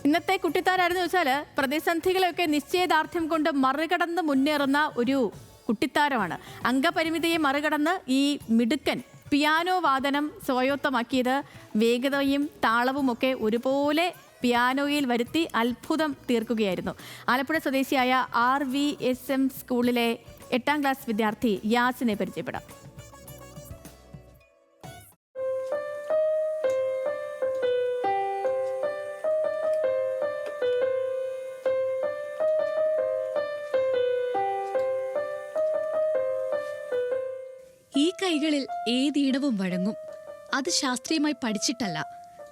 ഇന്നത്തെ കുട്ടിത്താരായിരുന്നു വെച്ചാൽ പ്രതിസന്ധികളെയൊക്കെ നിശ്ചയദാർഢ്യം കൊണ്ട് മറികടന്ന് മുന്നേറുന്ന ഒരു കുട്ടിത്താരമാണ്. അംഗപരിമിതിയെ മറികടന്ന് ഈ മിടുക്കൻ പിയാനോ വാദനം സ്വായത്തമാക്കിയത് വേഗതയും താളവുമൊക്കെ ഒരുപോലെ പിയാനോയിൽ വരുത്തി അത്ഭുതം തീർക്കുകയായിരുന്നു. ആലപ്പുഴ സ്വദേശിയായ RVSM സ്കൂളിലെ 8ാം ക്ലാസ് വിദ്യാർത്ഥി യാസിനെ പരിചയപ്പെടാം. ഈ കൈകളിൽ ഏതീടവും വഴങ്ങും. അത് ശാസ്ത്രീയമായി പഠിച്ചിട്ടല്ല,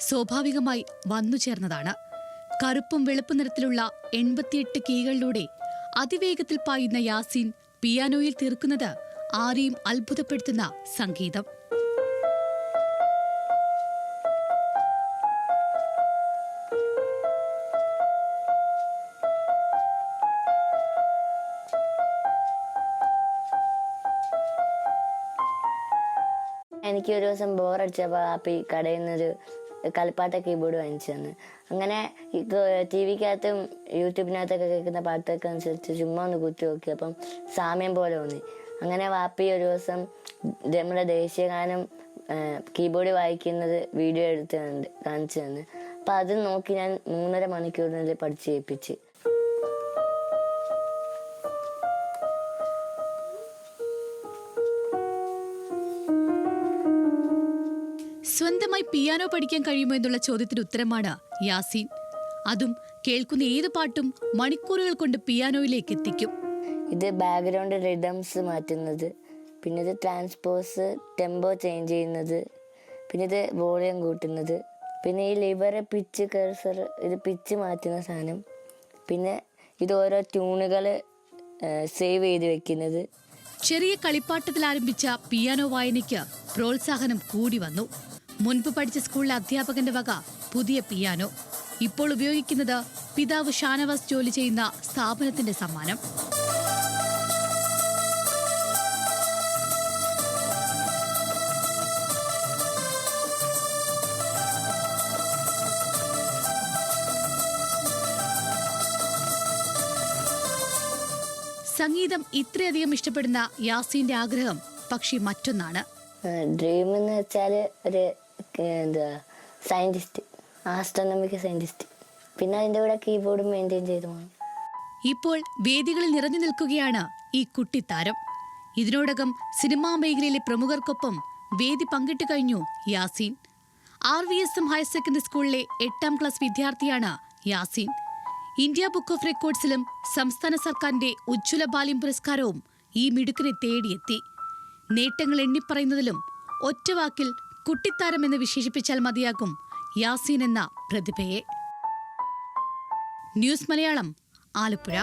സ്വാഭാവികമായി വന്നു ചേർന്നതാണ്. കറുപ്പും വെളുപ്പും നിറത്തിലുള്ള 88 കീകളിലൂടെ അതിവേഗത്തിൽ പായുന്ന യാസീൻ പിയാനോയിൽ തീർക്കുന്നത് ആരെയും അത്ഭുതപ്പെടുത്തുന്ന സംഗീതം. എനിക്ക് ഒരു ദിവസം ബോറടിച്ചപ്പോൾ ആപ്പി കടയിൽ നിന്നൊരു കളിപ്പാട്ട കീബോർഡ് വാങ്ങിച്ചു തന്നു. അങ്ങനെ TV-ക്കകത്തും യൂട്യൂബിനകത്തൊക്കെ കേൾക്കുന്ന പാട്ടൊക്കെ അനുസരിച്ച് ചുമ്മാ ഒന്ന് കുത്തി നോക്കി. അപ്പം സാമ്യം പോലെ തോന്നി. അങ്ങനെ വാപ്പി ഒരു ദിവസം നമ്മുടെ ദേശീയഗാനം കീബോർഡ് വായിക്കുന്നത് വീഡിയോ എടുത്ത് കാണിച്ചു തന്നു. അപ്പം അത് നോക്കി ഞാൻ 3.5 മണിക്കൂറിനുള്ളിൽ പഠിച്ച് കേൾപ്പിച്ച്. സ്വന്തമായി പിയാനോ പഠിക്കാൻ കഴിയുമോ എന്നുള്ള ചോദ്യത്തിന് ഉത്തരമാണ് യാസീൻ. അതും കേൾക്കുന്ന ഏത് പാട്ടും മണിക്കൂറുകൾ കൊണ്ട് പിയാനോയിലേക്ക് എത്തിക്കും. ഇത് ബാക്ക്ഗ്രൗണ്ട് റിതംസ് മാറ്റുന്നത്, പിന്നെ ഇത് ട്രാൻസ്പോസ് ടെമ്പോ ചേഞ്ച് ചെയ്യുന്നത്, പിന്നെ ഇത് വോളിയം കൂട്ടുന്നത്, പിന്നെ ഈ ലിവർ പിച്ച് കഴ്സർ ഇത് പിച്ച് മാറ്റുന്ന സാധനം, പിന്നെ ഇത് ഓരോ ട്യൂണുകൾ സേവ് ചെയ്ത് വെക്കുന്നത്. ചെറിയ കളിപ്പാട്ടത്തിൽ ആരംഭിച്ച പിയാനോ വായനയ്ക്ക് പ്രോത്സാഹനം കൂടി വന്നു. മുൻപ് പഠിച്ച സ്കൂളിലെ അധ്യാപകന്റെ വക പുതിയ പിയാനോ. ഇപ്പോൾ ഉപയോഗിക്കുന്നത് പിതാവ് ഷാനവാസ് ജോലി ചെയ്യുന്ന സ്ഥാപനത്തിന്റെ സമ്മാനം. സംഗീതം ഇത്രയധികം ഇഷ്ടപ്പെടുന്ന യാസീന്റെ ആഗ്രഹം പക്ഷെ മറ്റൊന്നാണ്. ഡ്രീം എന്ന് വെച്ചാൽ ഒരു സയന്റിസ്റ്റ്, ആസ്ട്രോണമിക് സയന്റിസ്റ്റ്. പിന്നെ അതിൻ്റെ കൂടെ കീബോർഡ് മെയിൻറ്റെയിൻ ചെയ്തു പോകണം. ഇപ്പോൾ വേദികളിൽ നിറഞ്ഞു നിൽക്കുകയാണ് ഈ കുട്ടിത്താരം. ഇതിനോടകം സിനിമാ മേഖലയിലെ പ്രമുഖർക്കൊപ്പം വേദി പങ്കിട്ട് കഴിഞ്ഞു യാസീൻ. RVSM ഹയർ സെക്കൻഡറി സ്കൂളിലെ 8ാം ക്ലാസ് വിദ്യാർത്ഥിയാണ് യാസീൻ. ഇന്ത്യ ബുക്ക് ഓഫ് റെക്കോർഡ്സിലും സംസ്ഥാന സർക്കാരിന്റെ ഉജ്ജ്വല ബാല്യം പുരസ്കാരവും ഈ മിടുക്കിനെ തേടിയെത്തി. നേട്ടങ്ങൾ എണ്ണിപ്പറയുന്നതിലും ഒറ്റവാക്കിൽ കുട്ടിത്താരം എന്ന് വിശേഷിപ്പിച്ചാൽ മതിയാകും യാസീൻ എന്ന പ്രതിഭയെ. ന്യൂസ് മലയാളം, ആലപ്പുഴ.